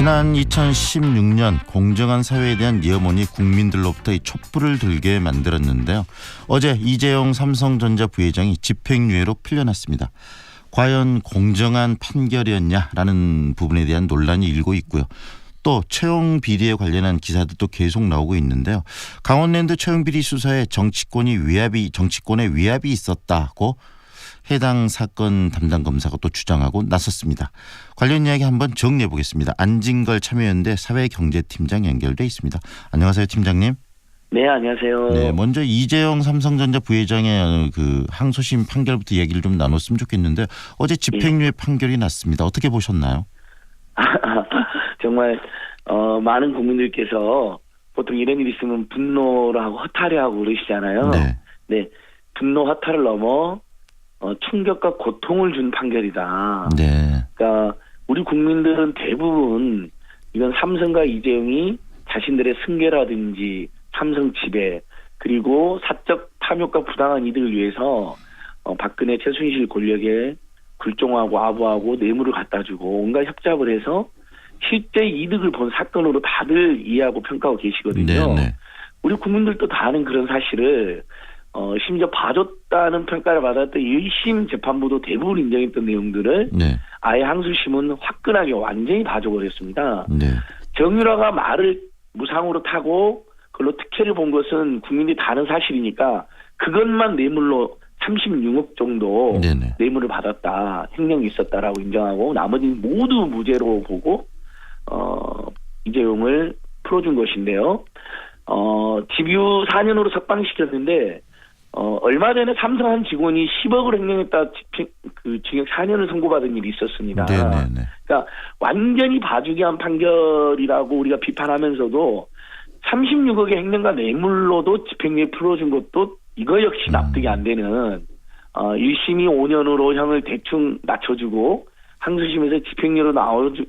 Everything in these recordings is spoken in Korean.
지난 2016년 공정한 사회에 대한 염원이 국민들로부터 이 촛불을 들게 만들었는데요. 어제 이재용 삼성전자 부회장이 집행유예로 풀려났습니다. 과연 공정한 판결이었냐라는 부분에 대한 논란이 일고 있고요. 또 채용 비리에 관련한 기사들도 계속 나오고 있는데요. 강원랜드 채용 비리 수사에 정치권의 위압이 있었다고 해당 사건 담당 검사가 또 주장하고 나섰습니다. 관련 이야기 한번 정리해 보겠습니다. 안진걸 참여연대 사회경제팀장 연결돼 있습니다. 안녕하세요, 팀장님. 네, 안녕하세요. 네, 먼저 이재용 삼성전자 부회장의 그 항소심 판결부터 얘기를 좀 나눴으면 좋겠는데 어제 집행유예 판결이 났습니다. 어떻게 보셨나요? 정말 많은 국민들께서 보통 이런 일이 있으면 분노를 하고 허탈해 하고 그러시잖아요. 네, 분노 허탈을 넘어 충격과 고통을 준 판결이다. 네. 그러니까 우리 국민들은 대부분 이건 삼성과 이재용이 자신들의 승계라든지 삼성 지배 그리고 사적 탐욕과 부당한 이득을 위해서 박근혜 최순실 권력에 굴종하고 아부하고 뇌물을 갖다주고 온갖 협잡을 해서 실제 이득을 본 사건으로 다들 이해하고 평가하고 계시거든요. 네네. 우리 국민들도 다 아는 그런 사실을 심지어 봐줬다는 평가를 받았던 1심 재판부도 대부분 인정했던 내용들을 네. 아예 항소심은 화끈하게 완전히 봐줘버렸습니다. 네. 정유라가 말을 무상으로 타고 그걸로 특혜를 본 것은 국민들이 다 아는 사실이니까 그것만 뇌물로 36억 정도 네네. 뇌물을 받았다. 횡령이 있었다라고 인정하고 나머지는 모두 무죄로 보고 이재용을 풀어준 것인데요. 집유 4년으로 석방시켰는데 얼마 전에 삼성 한 직원이 10억을 횡령했다 징역 4년을 선고받은 일이 있었습니다. 네네네. 그러니까 완전히 봐주기 한 판결이라고 우리가 비판하면서도 36억의 횡령과 뇌물로도 집행유예 풀어준 것도 이거 역시 납득이 안 되는 1심이 5년으로 형을 대충 낮춰주고 항소심에서 집행유예로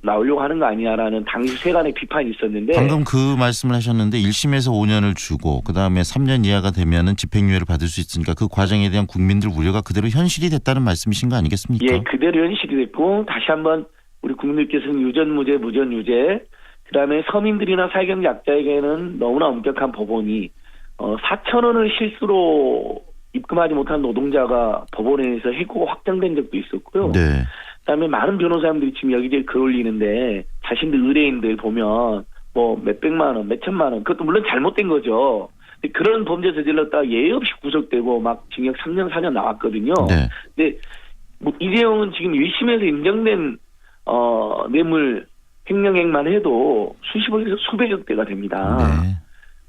나오려고 하는 거 아니냐라는 당시 세간의 비판이 있었는데 방금 그 말씀을 하셨는데 1심에서 5년을 주고 그다음에 3년 이하가 되면은 집행유예를 받을 수 있으니까 그 과정에 대한 국민들 우려가 그대로 현실이 됐다는 말씀이신 거 아니겠습니까? 예, 그대로 현실이 됐고 다시 한번 우리 국민들께서는 유전무죄, 무전유죄 그다음에 서민들이나 사회경제 약자에게는 너무나 엄격한 법원이 4,000원을 실수로 입금하지 못한 노동자가 법원에서 해고가 확정된 적도 있었고요. 네. 그다음에 많은 변호사님들이 지금 여기저기 글 올리는데 자신들 의뢰인들 보면 뭐 몇백만 원, 몇천만 원 그것도 물론 잘못된 거죠. 그런 범죄 저질렀다가 예의 없이 구속되고 막 징역 3년, 4년 나왔거든요. 네. 근데 뭐 이재용은 지금 1심에서 인정된 뇌물 횡령액만 해도 수십억에서 수백억 대가 됩니다. 네.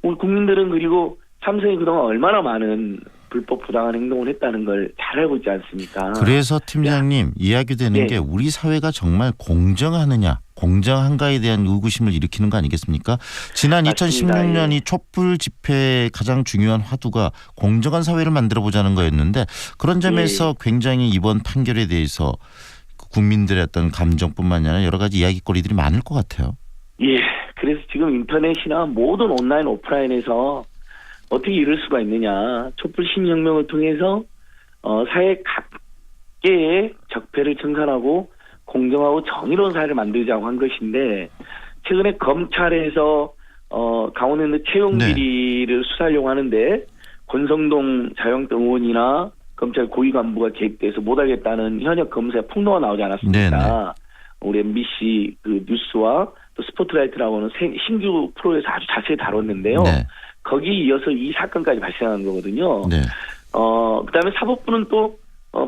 우리 국민들은 그리고 삼성이 그동안 얼마나 많은 불법 부당한 행동을 했다는 걸 잘 알고 있지 않습니까? 그래서 팀장님 이야기되는 네. 게 우리 사회가 정말 공정하느냐 공정한가에 대한 의구심을 일으키는 거 아니겠습니까? 지난 맞습니다. 2016년 이 촛불 집회의 가장 중요한 화두가 공정한 사회를 만들어보자는 거였는데 그런 점에서 굉장히 이번 판결에 대해서 국민들의 어떤 감정뿐만 아니라 여러 가지 이야기거리들이 많을 것 같아요. 예, 그래서 지금 인터넷이나 모든 온라인 오프라인에서 어떻게 이럴 수가 있느냐. 촛불 시민혁명을 통해서 사회 각계의 적폐를 청산하고 공정하고 정의로운 사회를 만들자고 한 것인데 최근에 검찰에서 강원랜드 채용 비리를 수사하려고 하는데 권성동 자유한국당 의원이나 검찰 고위 간부가 개입돼서 못하겠다는 현역 검사의 폭로가 나오지 않았습니까? 네네. 우리 MBC 그 뉴스와 또 스포트라이트라고 하는 신규 프로에서 아주 자세히 다뤘는데요. 네. 거기에 이어서 이 사건까지 발생한 거거든요. 네. 그다음에 사법부는 또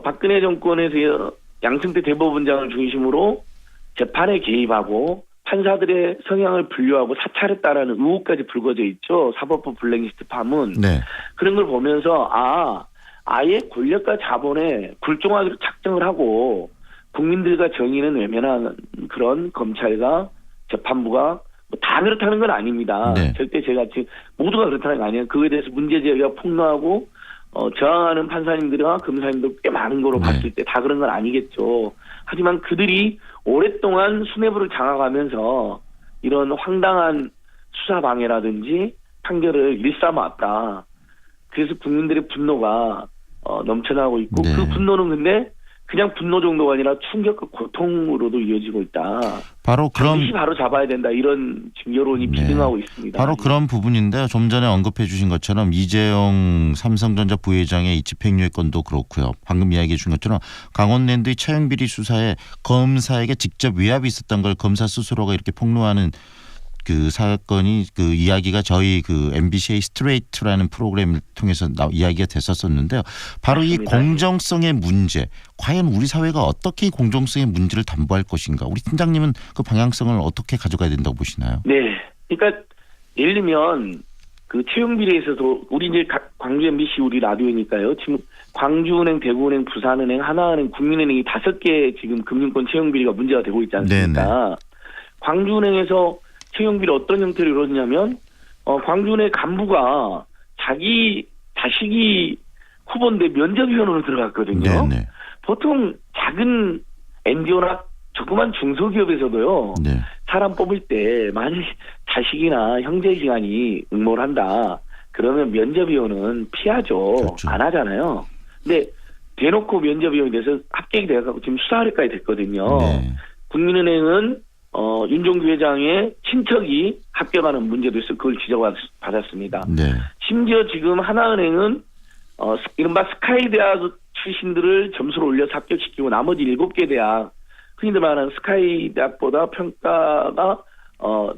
박근혜 정권에서 양승태 대법원장을 중심으로 재판에 개입하고 판사들의 성향을 분류하고 사찰했다라는 의혹까지 불거져 있죠. 사법부 블랙리스트 파문. 네. 그런 걸 보면서 아예 권력과 자본에 굴종하기로 작정을 하고 국민들과 정의는 외면한 그런 검찰과 재판부가 다 그렇다는 건 아닙니다. 네. 절대 제가 지금 모두가 그렇다는 건 아니에요. 그거에 대해서 문제제기가 폭로하고 저항하는 판사님들과 검사님들 꽤 많은 거로 네. 봤을 때 다 그런 건 아니겠죠. 하지만 그들이 오랫동안 수뇌부를 장악하면서 이런 황당한 수사 방해라든지 판결을 일삼아왔다. 그래서 국민들의 분노가 넘쳐나고 있고 네. 그 분노는 근데 그냥 분노 정도가 아니라 충격과 고통으로도 이어지고 있다. 바로 그런 반드시 바로 잡아야 된다. 이런 지금 여론이 비등하고 있습니다. 바로 그런 부분인데요. 좀 전에 언급해 주신 것처럼 이재용 삼성전자 부회장의 이 집행유예 건도 그렇고요. 방금 이야기해 주신 것처럼 강원랜드의 차용비리 수사에 검사에게 직접 위압이 있었던 걸 검사 스스로가 이렇게 폭로하는 그 사건이 그 이야기가 저희 그 MBC의 스트레이트라는 프로그램을 통해서 이야기가 됐었었는데요. 바로 맞습니다. 이 공정성의 문제, 과연 우리 사회가 어떻게 이 공정성의 문제를 담보할 것인가? 우리 팀장님은 그 방향성을 어떻게 가져가야 된다고 보시나요? 네, 그러니까 예를 들면 그 채용비리에서도 우리 이제 광주 MBC 우리 라디오니까요. 지금 광주은행, 대구은행, 부산은행, 하나은행, 국민은행이 5개 지금 금융권 채용비리가 문제가 되고 있지 않습니까? 네네. 광주은행에서 채용비리 어떤 형태로 이루어지냐면 광주은행 간부가 자기 자식이 후보인데 면접위원으로 들어갔거든요. 네네. 보통 작은 NGO나 조그만 중소기업에서도요. 네. 사람 뽑을 때 만약 자식이나 형제지간이 응모를 한다. 그러면 면접위원은 피하죠. 그렇죠. 안 하잖아요. 근데 대놓고 면접위원이 돼서 합격이 돼가지고 지금 수사할까지 됐거든요. 네. 국민은행은 윤종규 회장의 친척이 합격하는 문제도 있어 그걸 지적받았습니다. 네. 심지어 지금 하나은행은 이른바 스카이 대학 출신들을 점수를 올려서 합격시키고 나머지 7개 대학 흔히들 말하는 스카이 대학보다 평가가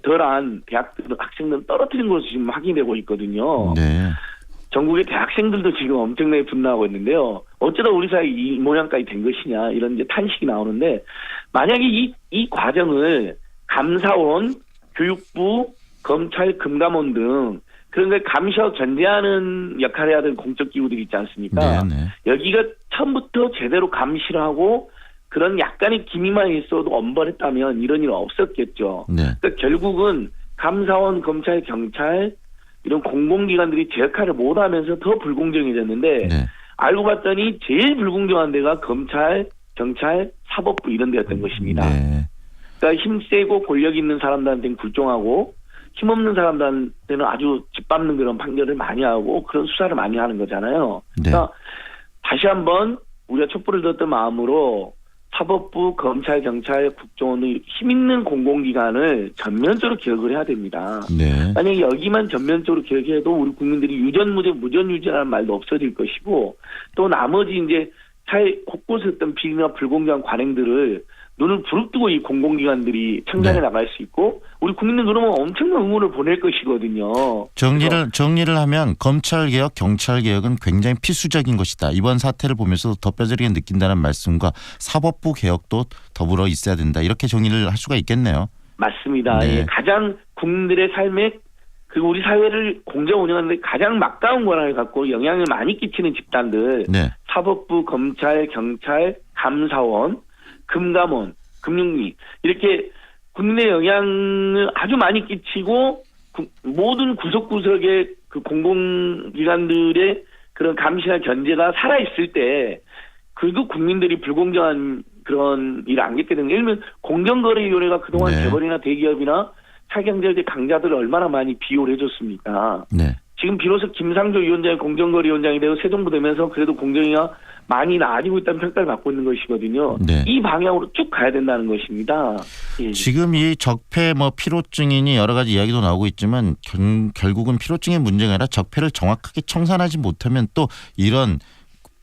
덜한 대학들 학생들은 떨어뜨린 것으로 지금 확인되고 있거든요. 네. 전국의 대학생들도 지금 엄청나게 분노하고 있는데요. 어쩌다 우리 사회 이 모양까지 된 것이냐 이런 이제 탄식이 나오는데 만약에 이 과정을 감사원, 교육부, 검찰, 금감원 등 그런 걸 감시하고 견제하는 역할을 해야 되는 공적 기구들이 있지 않습니까? 네, 네. 여기가 처음부터 제대로 감시를 하고 그런 약간의 기미만 있어도 엄벌했다면 이런 일은 없었겠죠. 네. 그러니까 결국은 감사원, 검찰, 경찰 이런 공공기관들이 제 역할을 못하면서 더 불공정해졌는데 네. 알고 봤더니 제일 불공정한 데가 검찰, 경찰, 사법부 이런 데였던 것입니다. 네. 그러니까 힘세고 권력 있는 사람들한테는 굴종하고 힘없는 사람들한테는 아주 짓밟는 그런 판결을 많이 하고 그런 수사를 많이 하는 거잖아요. 네. 그러니까 다시 한번 우리가 촛불을 들었던 마음으로 사법부, 검찰, 경찰, 국정원 등 힘 있는 공공기관을 전면적으로 개혁을 해야 됩니다. 네. 만약에 여기만 전면적으로 개혁해도 우리 국민들이 유전무죄, 무전유죄라는 말도 없어질 것이고 또 나머지 이제 사회 곳곳에 어떤 비리나 불공정한 관행들을 눈을 부릅뜨고 이 공공기관들이 청산해 나갈 수 있고 우리 국민들 그러면 엄청난 응원을 보낼 것이거든요. 정리를 하면 검찰개혁, 경찰개혁은 굉장히 필수적인 것이다. 이번 사태를 보면서 더 뼈저리게 느낀다는 말씀과 사법부 개혁도 더불어 있어야 된다. 이렇게 정리를 할 수가 있겠네요. 맞습니다. 네. 예, 가장 국민들의 삶에 그리고 우리 사회를 공정 운영하는 데 가장 막다운 권한을 갖고 영향을 많이 끼치는 집단들 네. 사법부, 검찰, 경찰, 감사원, 금감원, 금융위 이렇게 국민의 영향을 아주 많이 끼치고 모든 구석구석의 그 공공기관들의 그런 감시나 견제가 살아있을 때 그래도 국민들이 불공정한 그런 일을 안 겪게 되는 게 예를 들면 공정거래위원회가 그동안 네. 재벌이나 대기업이나 사경제의 강자들을 얼마나 많이 비호를 해줬습니까? 네. 지금 비로소 김상조 위원장이 공정거래위원장이 되고 새 정부 되면서 그래도 공정위가 많이 나아지고 있다는 평가를 받고 있는 것이거든요. 네. 이 방향으로 쭉 가야 된다는 것입니다. 예. 지금 이 적폐 피로증이니 여러 가지 이야기도 나오고 있지만 결국은 피로증의 문제가 아니라 적폐를 정확하게 청산하지 못하면 또 이런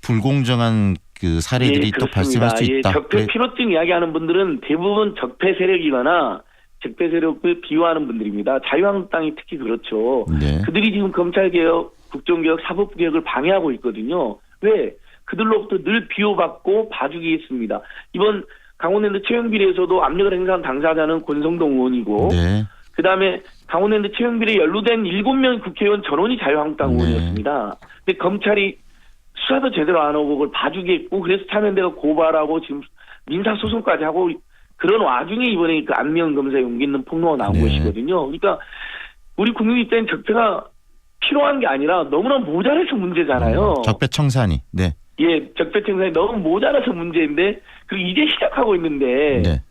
불공정한 그 사례들이 또 발생할 수 있다. 적폐 피로증 이야기하는 분들은 대부분 적폐 세력이거나 적폐 세력을 비호하는 분들입니다. 자유한국당이 특히 그렇죠. 네. 그들이 지금 검찰개혁, 국정개혁, 사법개혁을 방해하고 있거든요. 왜? 그들로부터 늘 비호받고 봐주기 했습니다. 이번 강원랜드 채용비리에서도 압력을 행사한 당사자는 권성동 의원이고 네. 그다음에 강원랜드 채용비리에 연루된 7명 국회의원 전원이 자유한국당 네. 의원이었습니다. 근데 검찰이 수사도 제대로 안 하고 그걸 봐주기 했고 그래서 참여연대가 고발하고 지금 민사소송까지 하고 그런 와중에 이번에 그 안면 검사에 용기 있는 폭로가 나온 네. 것이거든요. 그러니까 우리 국민 입장엔 적폐가 필요한 게 아니라 너무나 모자라서 문제잖아요. 적폐 청산이. 네. 예, 적폐 청산이 너무 모자라서 문제인데 그리고 이제 시작하고 있는데 네.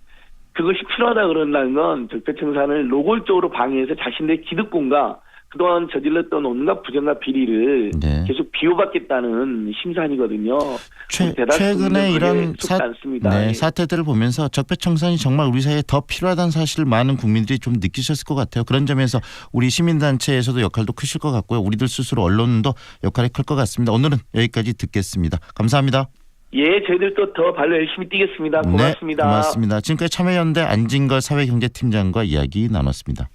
그것이 필요하다 그런다는 건 적폐 청산을 노골적으로 방해해서 자신들의 기득권과 그동안 저질렀던 온갖 부정과 비리를 네. 계속 비호받겠다는 심산이거든요. 최근에 이런 않습니다. 네, 사태들을 보면서 적폐청산이 정말 우리 사회에 더 필요하다는 사실을 많은 국민들이 좀 느끼셨을 것 같아요. 그런 점에서 우리 시민단체에서도 역할도 크실 것 같고요. 우리들 스스로 언론도 역할이 클 것 같습니다. 오늘은 여기까지 듣겠습니다. 감사합니다. 예, 저희들도 더 발로 열심히 뛰겠습니다. 고맙습니다. 네, 고맙습니다. 지금까지 참여연대 안진걸 사회경제팀장과 이야기 나눴습니다.